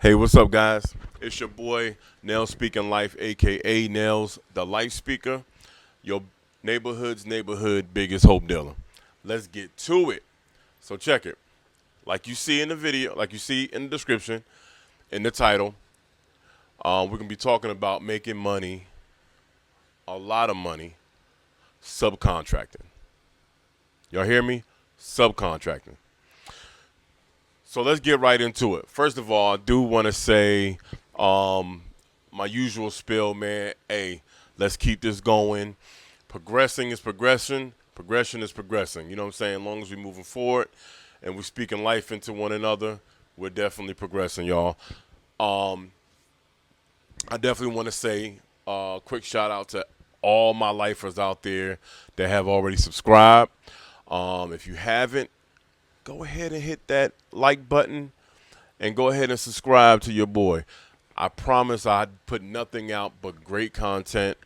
Hey, what's up, guys? It's your boy, Nails Speaking Life, aka Nails, the Life Speaker, your neighborhood biggest hope dealer. Let's get to it. So, check it. Like you see in the video, like you see in the description, in the title, we're going to be talking about making money, a lot of money, subcontracting. Y'all hear me? Subcontracting. So let's get right into it. First of all, I do want to say my usual spill, man. Hey, let's keep this going. Progressing is progression. Progression is progressing. You know what I'm saying? As long as we're moving forward and we're speaking life into one another, we're definitely progressing, y'all. Um, I definitely want to say a quick shout out to all my lifers out there that have already subscribed. If you haven't, go ahead and hit that like button and go ahead and subscribe to your boy. I promise I put nothing out but great content,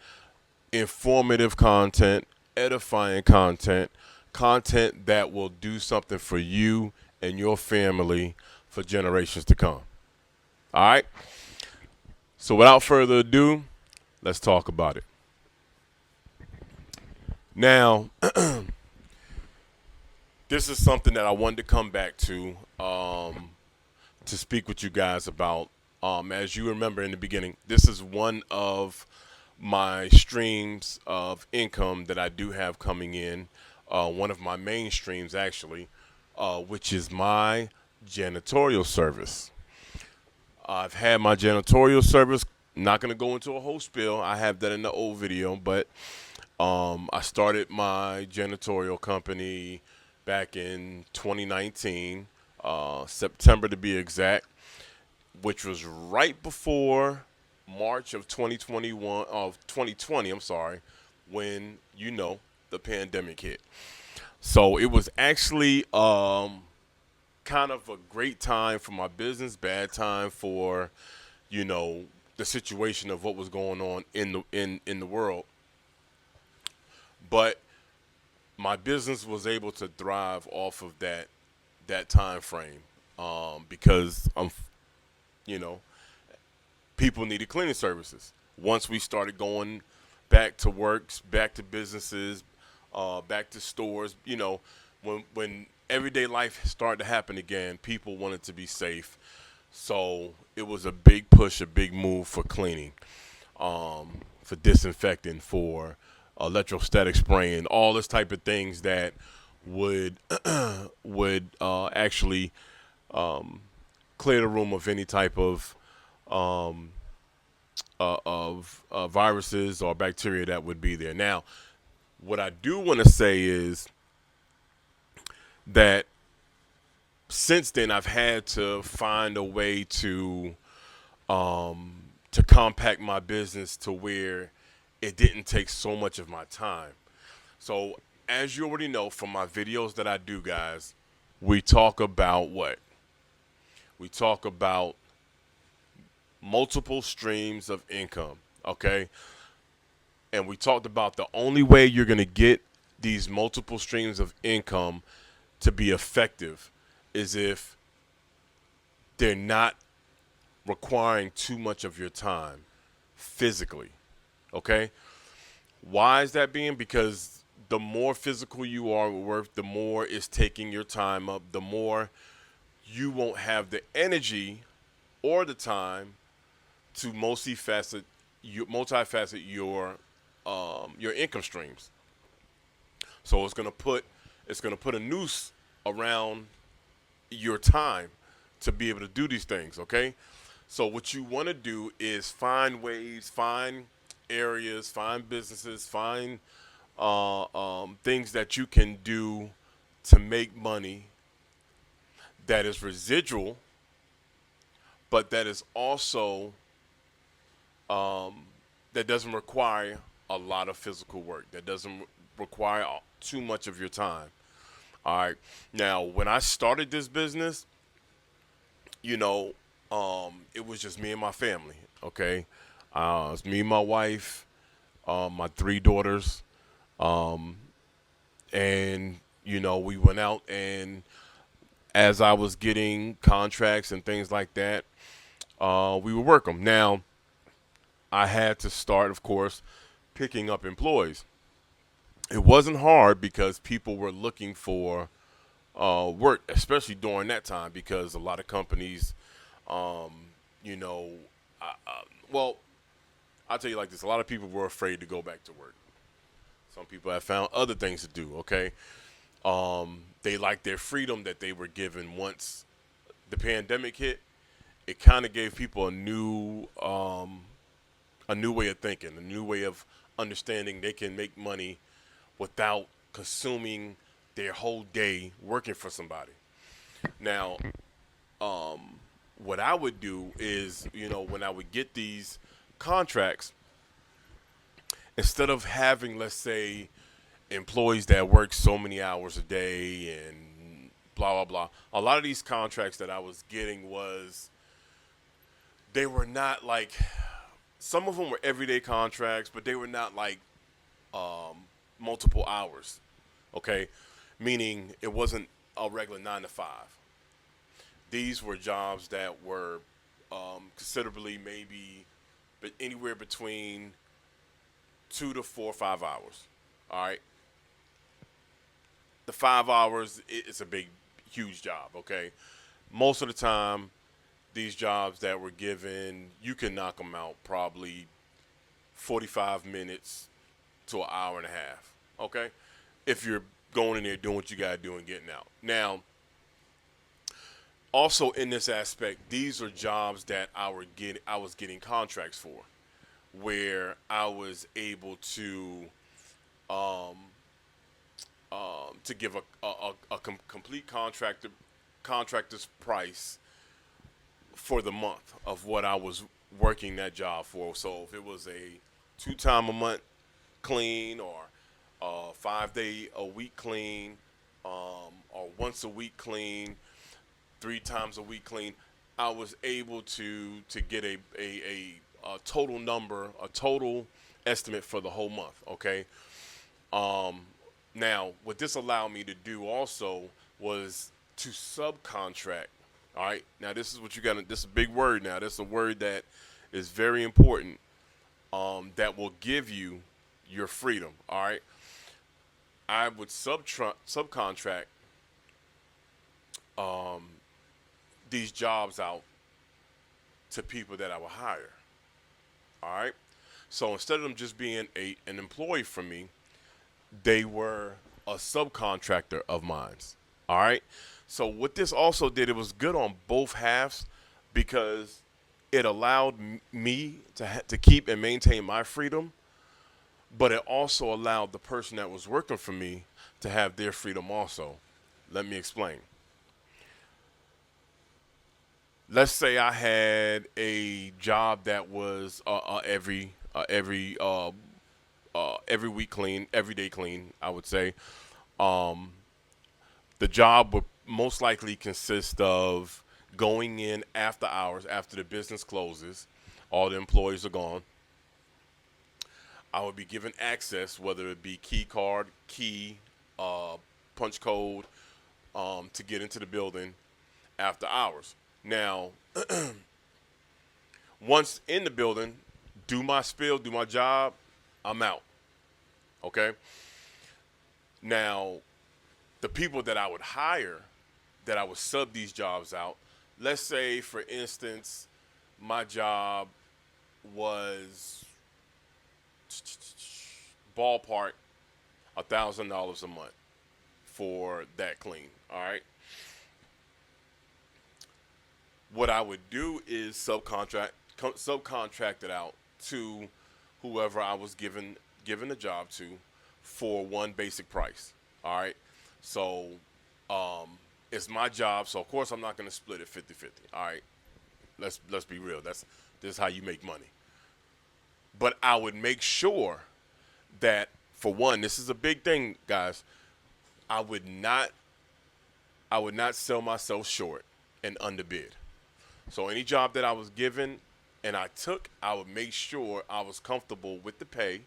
informative content, edifying content, content that will do something for you and your family for generations to come. All right? So without further ado, let's talk about it. Now, this is something that I wanted to come back to speak with you guys about. As you remember in the beginning, this is one of my streams of income that I do have coming in. One of my main streams, actually, which is my janitorial service. I've had my janitorial service. Not going to go into a whole spiel. I have that in the old video, but I started my janitorial company back in 2019, September to be exact, which was right before March of 2020, I'm sorry, when the pandemic hit. So it was actually kind of a great time for my business, bad time for the situation of what was going on in the world. But my business was able to thrive off of that time frame because you know people needed cleaning services. Once we started going back to works, back to businesses, back to stores, when everyday life started to happen again, people wanted to be safe. So it was a big push, a big move for cleaning, for disinfecting, for electrostatic spraying, all this type of things that would actually clear the room of any type of viruses or bacteria that would be there. Now, what I do want to say is that since then I've had to find a way to compact my business to where it didn't take so much of my time. So, as you already know from my videos that I do, guys, we talk about what? We talk about multiple streams of income, okay? And we talked about the only way you're going to get these multiple streams of income to be effective is if they're not requiring too much of your time physically, okay? Why is that being? Because the more physical you are with work, the more it's taking your time up, the more you won't have the energy or the time to multifaceted your income streams. So it's gonna put a noose around your time to be able to do these things. Okay, so what you want to do is find ways, find areas, find businesses, find things that you can do to make money that is residual, but that is also that doesn't require a lot of physical work. That doesn't require too much of your time. All right. Now, when I started this business, it was just me and my family. Okay, it's me and my wife, my three daughters, and we went out and as I was getting contracts and things like that, we would work them. Now, I had to start, of course, picking up employees. It wasn't hard because people were looking for work, especially during that time, because a lot of companies, um, you know, well, I'll tell you like this: a lot of people were afraid to go back to work. Some people have found other things to do. Okay, they liked their freedom that they were given once the pandemic hit. It kind of gave people a new way of thinking, a new way of understanding they can make money without consuming their whole day working for somebody. Now, what I would do is, when I would get these contracts, instead of having, let's say, employees that work so many hours a day and blah blah blah, a lot of these contracts that I was getting was they were not like, some of them were everyday contracts, but they were not like multiple hours. Okay, meaning it wasn't a regular 9 to 5. These were jobs that were considerably maybe, but anywhere between 2 to 4 or 5 hours. All right, the 5 hours it's a big, huge job. Okay, most of the time, these jobs that were given, you can knock them out probably 45 minutes to an hour and a half. Okay, if you're going in there doing what you got to do and getting out. Now, also in this aspect, these are jobs that I was getting contracts for, where I was able um, to give a complete contractor's price for the month of what I was working that job for. So if it was a 2 time a month clean, or a 5 day a week clean, or once a week clean, 3 times a week clean, I was able to get a total number, a total estimate for the whole month. Okay. Um, Now, what this allowed me to do also was to subcontract. All right. Now, this is what you got to, this is a big word now. This is a word that is very important, that will give you your freedom. All right. I would subcontract um, these jobs out to people that I would hire. All right. So instead of them just being an employee for me, they were a subcontractor of mine. All right. So what this also did, it was good on both halves, because it allowed me to keep and maintain my freedom, but it also allowed the person that was working for me to have their freedom also. Let me explain. Let's say I had a job that was every week clean, every day clean, I would say. Um, the job would most likely consist of going in after hours, after the business closes, all the employees are gone. I would be given access, whether it be key card, key, uh, punch code, to get into the building after hours. Now, once in the building, do my spiel, do my job, I'm out. Okay. Now, the people that I would hire, that I would sub these jobs out, let's say, for instance, my job was ballpark $1,000 a month for that clean. All right. What I would do is subcontract it out to whoever I was given the job to, for one basic price. All right. So um, it's my job. So of course I'm not going to split it 50-50. All right. Let's be real. This is how you make money. But I would make sure that, for one, this is a big thing, guys. I would not I would not sell myself short and underbid. So any job that I was given and I took, I would make sure I was comfortable with the pay,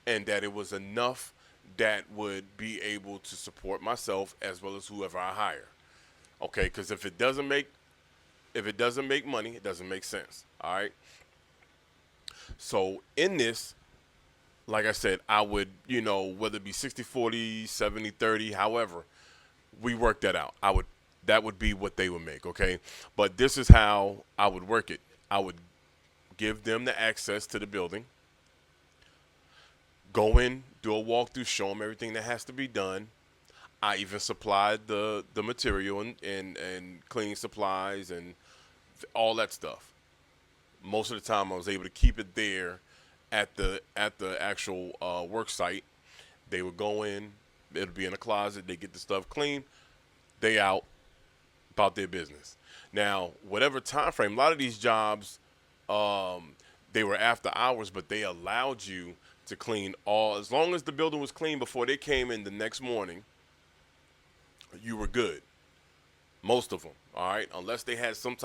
and that it was enough that would be able to support myself as well as whoever I hire. Okay, because if it doesn't make If it doesn't make money, it doesn't make sense. All right. So in this, like I said, I would, whether it be 60-40, 70-30, however, we work that out. That would be what they would make, okay? But this is how I would work it. I would give them the access to the building, go in, do a walkthrough, show them everything that has to be done. I even supplied the material and cleaning supplies and all that stuff. Most of the time, I was able to keep it there at the actual work site. They would go in, it'll be in a closet. They get the stuff clean. They out about their business. Now, whatever time frame, a lot of these jobs, they were after hours, but they allowed you to clean all as long as the building was clean before they came in the next morning. You were good. Most of them, all right, unless they had some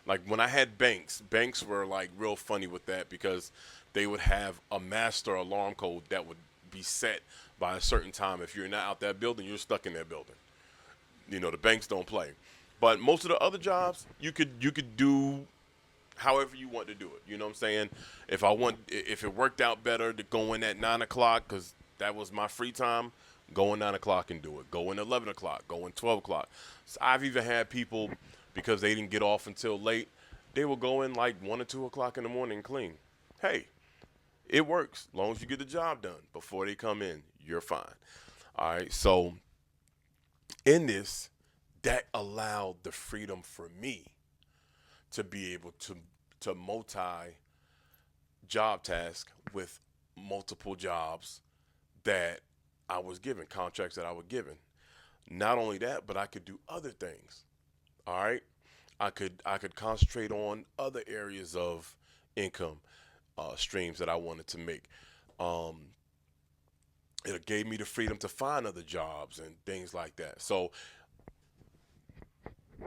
like when I had banks were like real funny with that because they would have a master alarm code that would be set by a certain time. If you're not out that building, you're stuck in that building. The banks don't play. But most of the other jobs, you could do however you want to do it. You know what I'm saying? If it worked out better to go in at 9 o'clock, because that was my free time, go in 9 o'clock and do it. Go in 11 o'clock. Go in 12 o'clock. So I've even had people because they didn't get off until late. They will go in like 1 or 2 o'clock in the morning and clean. Hey, it works. As long as you get the job done before they come in, you're fine. All right. So in this, that allowed the freedom for me to be able to multi job task with multiple jobs that I was given, contracts that I was given. Not only that, but I could do other things. All right, I could concentrate on other areas of income streams that I wanted to make. Um, it gave me the freedom to find other jobs and things like that. So,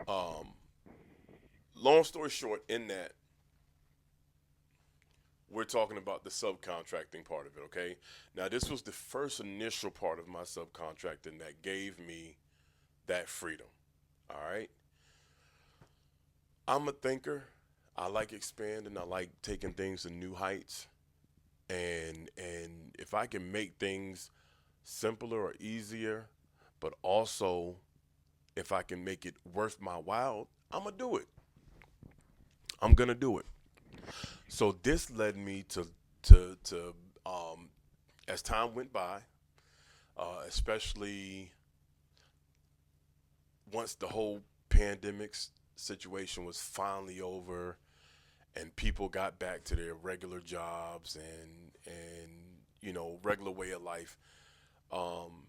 um, long story short, in that we're talking about the subcontracting part of it. Okay, now this was the first initial part of my subcontracting that gave me that freedom. All right, I'm a thinker. I like expanding. I like taking things to new heights. And if I can make things simpler or easier, but also if I can make it worth my while, I'm gonna do it. I'm gonna do it. So this led me to as time went by, especially once the whole pandemic situation was finally over and people got back to their regular jobs and regular way of life. Um,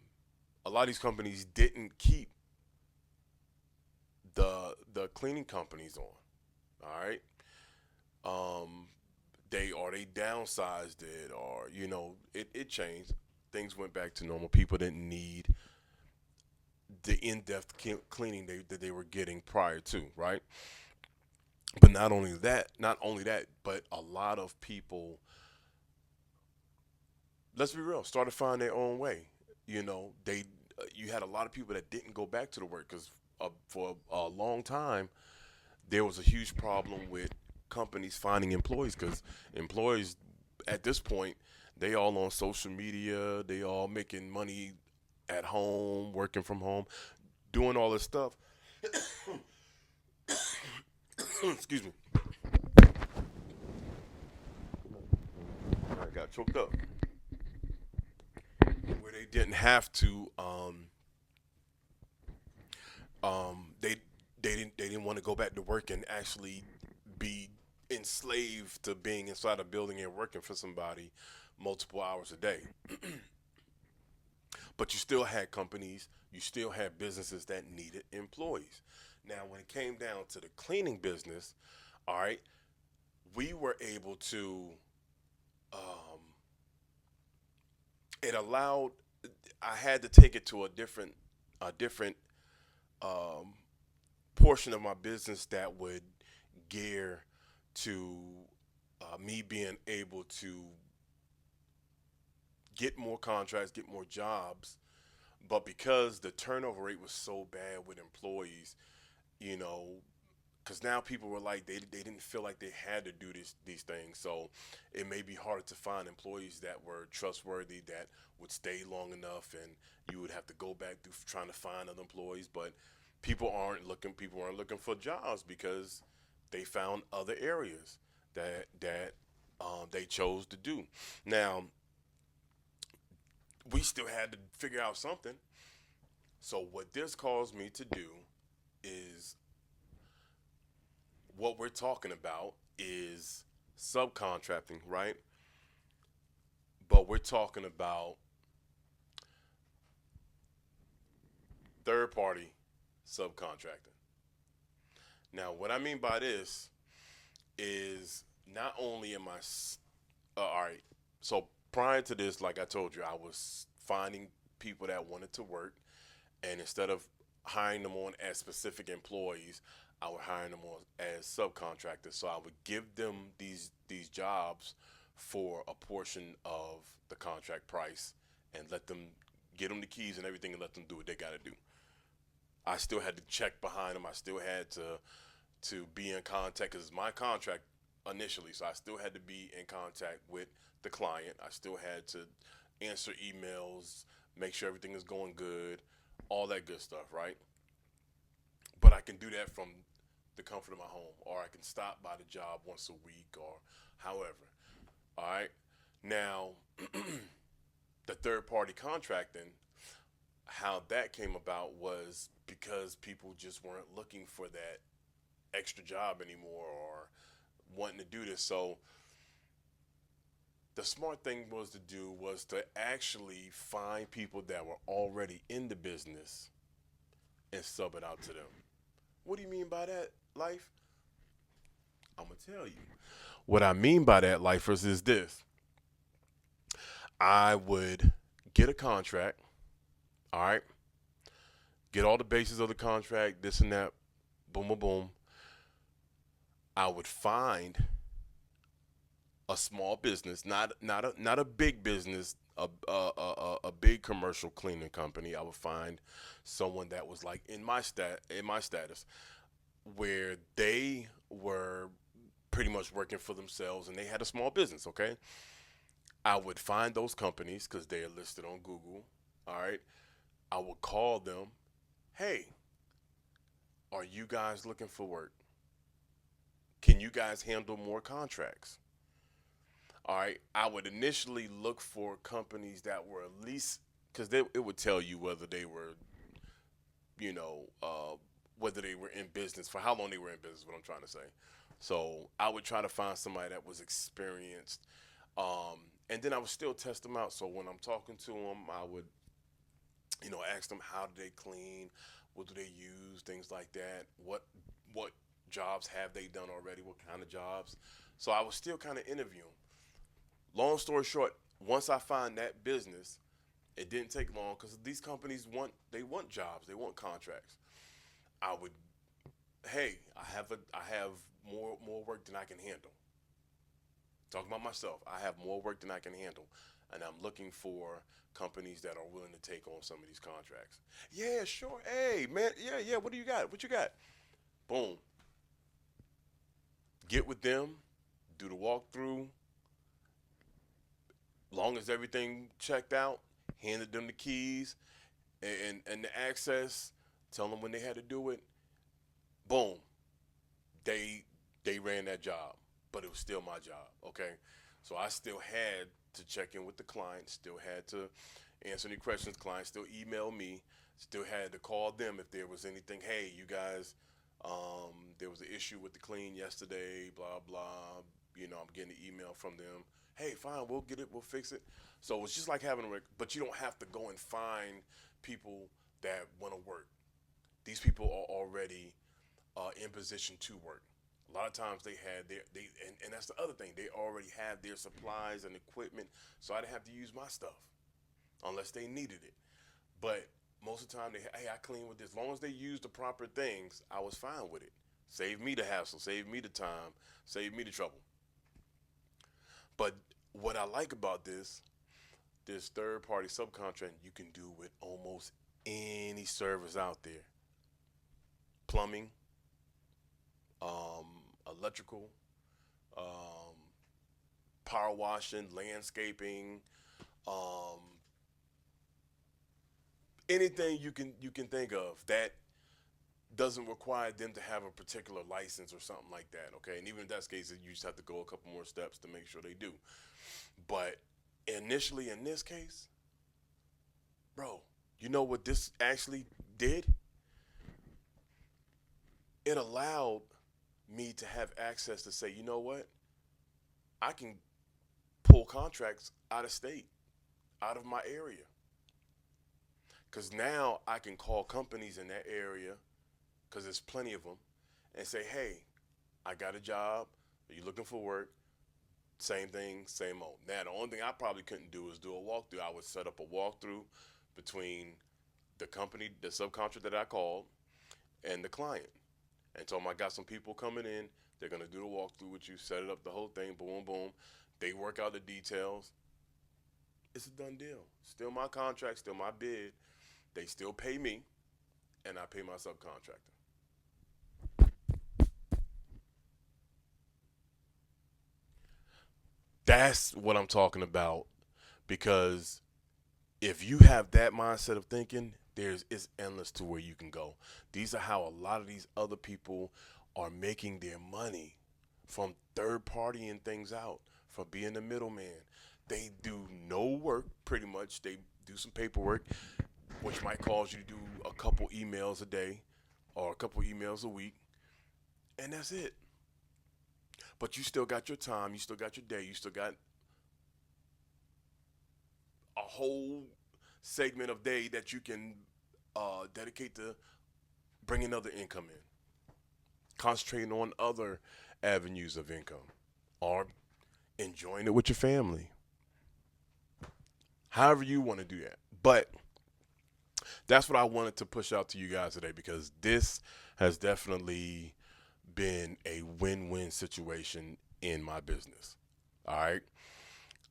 a lot of these companies didn't keep the cleaning companies on. All right, um, they downsized it or it changed. Things went back to normal. People didn't need the in-depth cleaning that they were getting prior to, right? But not only that, but a lot of people, let's be real, started finding their own way. They you had a lot of people that didn't go back to the work because for a long time there was a huge problem with companies finding employees because employees at this point they all on social media, they all making money at home, working from home, doing all this stuff. Excuse me, I got choked up. Where they didn't have to they they didn't want to go back to work and actually be enslaved to being inside a building and working for somebody multiple hours a day. But you still had companies, you still had businesses that needed employees. Now, when it came down to the cleaning business, all right, we were able to. Um, it allowed. I had to take it to a different um, portion of my business that would gear to me being able to get more contracts, get more jobs. But because the turnover rate was so bad with employees, you know, because now people were like they didn't feel like they had to do these things, so it may be harder to find employees that were trustworthy, that would stay long enough, and you would have to go back through trying to find other employees. But people aren't looking for jobs because they found other areas that they chose to do. Now we still had to figure out something. So what this caused me to do is, what we're talking about is subcontracting, right? But we're talking about third party subcontracting. Now, what I mean by this is, not only am I, all right, so prior to this, like I told you, I was finding people that wanted to work, and instead of hiring them on as specific employees, I would hire them on as subcontractors. So I would give them these jobs for a portion of the contract price, and let them get them the keys and everything, and let them do what they got to do. I still had to check behind them. I still had to be in contact, because it's my contract initially. So I still had to be in contact with the client. I still had to answer emails, make sure everything is going good, all that good stuff, right? But I can do that from the comfort of my home, or I can stop by the job once a week, or however. All right. Now, the third party contracting, how that came about was because people just weren't looking for that extra job anymore, or wanting to do this. So the smart thing was to actually find people that were already in the business and sub it out to them. What do you mean by that, Life? I'm gonna tell you. What I mean by that, Lifers, is this: I would get a contract, all right, get all the bases of the contract, this and that, boom, boom, boom. I would find a small business, not a big business, a big commercial cleaning company. I would find someone that was like in my status, where they were pretty much working for themselves and they had a small business. Okay, I would find those companies because they are listed on Google. All right, I would call them. Hey, are you guys looking for work? Can you guys handle more contracts? All right, I would initially look for companies that were at least, because it would tell you whether they were, you know, whether they were in business, for how long they were in business. What I'm trying to say. So I would try to find somebody that was experienced, and then I would still test them out. So when I'm talking to them, I would, ask them, how do they clean, what do they use, things like that. What jobs have they done already? What kind of jobs? So I was still kind of interviewing. Long story short, once I find that business, it didn't take long, because these companies want jobs, they want contracts. I would, hey, I have more work than I can handle. Talking about myself, I have more work than I can handle, and I'm looking for companies that are willing to take on some of these contracts. Yeah, sure. Hey, man, yeah. What do you got? What you got? Boom. Get with them, do the walkthrough. Long as everything checked out, handed them the keys and the access, tell them when they had to do it. Boom, they they ran that job, but it was still my job. Okay, so I still had to check in with the client, still had to answer any questions. Client still emailed me, still had to call them if there was anything. Hey, you guys, there was an issue with the clean yesterday. Blah blah. I'm getting an email from them. Hey, fine, we'll get it, we'll fix it. So it's just like having a, but you don't have to go and find people that want to work. These people are already in position to work. A lot of times they had and that's the other thing. They already had their supplies and equipment, so I didn't have to use my stuff unless they needed it. But most of the time, hey, I clean with this. As long as they used the proper things, I was fine with it. Save me the hassle, save me the time, save me the trouble. But what I like about this third party subcontract, you can do with almost any service out there. Plumbing, electrical, um, power washing, landscaping, um, anything you can think of that doesn't require them to have a particular license or something like that. Okay, and even in that case, you just have to go a couple more steps to make sure they do. But initially, in this case, bro, you know what this actually did? It allowed me to have access to say, you know what, I can pull contracts out of state, out of my area. Because now I can call companies in that area, because there's plenty of them, and say, hey, I got a job. Are you looking for work? Same thing, same old. Now, the only thing I probably couldn't do is do a walkthrough. I would set up a walkthrough between the company, the subcontractor that I called, and the client. And told them I got some people coming in. They're going to do the walkthrough with you, set it up, the whole thing, boom, boom. They work out the details. It's a done deal. Still my contract, still my bid. They still pay me, and I pay my subcontractor. That's what I'm talking about. Because if you have that mindset of thinking, there's it's endless to where you can go. These are how a lot of these other people are making their money from third partying things out, from being the middleman. They do no work pretty much. They do some paperwork, which might cause you to do a couple emails a day or a couple emails a week, and that's it. But you still got your time, you still got your day, you still got a whole segment of day that you can dedicate to bringing other income in, concentrating on other avenues of income, or enjoying it with your family. However you want to do that. But that's what I wanted to push out to you guys today, because this has definitely been a win-win situation in my business. All right.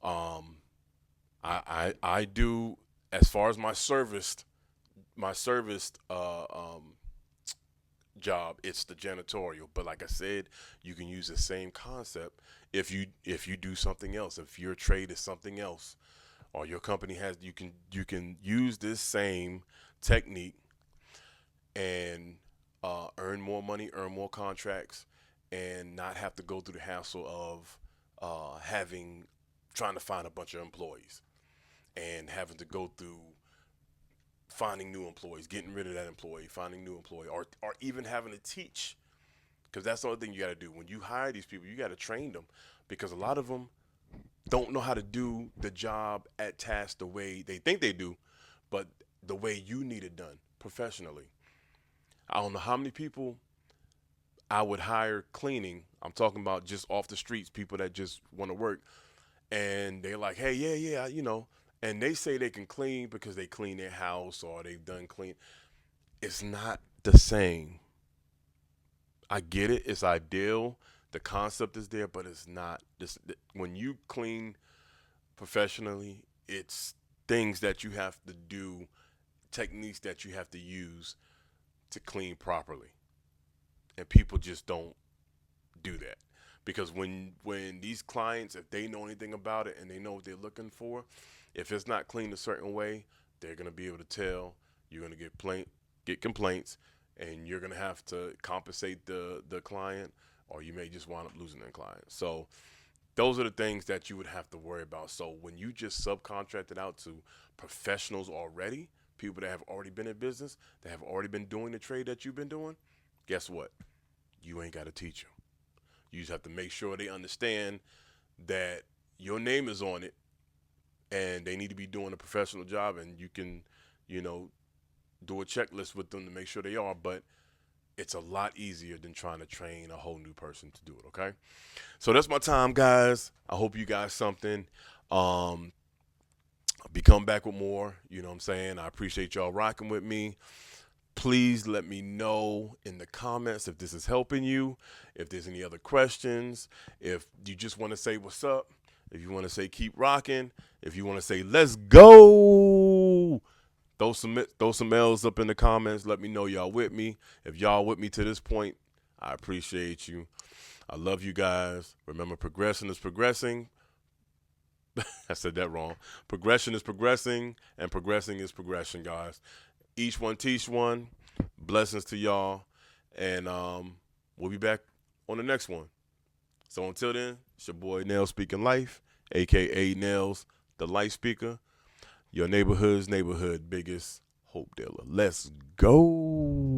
Um, I do, as far as my service job, it's the janitorial. But like I said, you can use the same concept if you do something else. If your trade is something else, or your company has, you can use this same technique and earn more money, earn more contracts, and not have to go through the hassle of having trying to find a bunch of employees and having to go through finding new employees, getting rid of that employee, finding new employee, or even having to teach. Because that's the other thing you got to do when you hire these people. You got to train them, because a lot of them don't know how to do the job at task the way they think they do, but the way you need it done professionally. I don't know how many people I would hire cleaning. I'm talking about just off the streets, people that just want to work, and they're like, "Hey, yeah, yeah, and they say they can clean because they clean their house or they've done clean. It's not the same. I get it. It's ideal. The concept is there, but it's not. When you clean professionally, it's things that you have to do, techniques that you have to use to clean properly, and people just don't do that. Because when these clients, if they know anything about it and they know what they're looking for, if it's not cleaned a certain way, they're gonna be able to tell. You're gonna get complaints, and you're gonna have to compensate the client, or you may just wind up losing that client. So those are the things that you would have to worry about. So when you just subcontract it out to professionals already, people that have already been in business, that have already been doing the trade that you've been doing, guess what? You ain't got to teach them. You just have to make sure they understand that your name is on it, and they need to be doing a professional job, and you can, you know, do a checklist with them to make sure they are. But it's a lot easier than trying to train a whole new person to do it. Okay. So that's my time, guys. I hope you guys something. Um, I'll be coming back with more. You know what I'm saying? I appreciate y'all rocking with me. Please let me know in the comments if this is helping you, if there's any other questions, if you just want to say what's up, if you want to say keep rocking, if you want to say let's go, throw some L's up in the comments. Let me know y'all with me. If y'all with me to this point, I appreciate you. I love you guys. Remember, progression is progressing. I said that wrong. Progression is progressing, and progressing is progression, guys. Each one teach one. Blessings to y'all, and we'll be back on the next one. So until then, it's your boy Nails Speaking Life, aka Nails, the Life Speaker, your neighborhood's neighborhood biggest hope dealer. Let's go.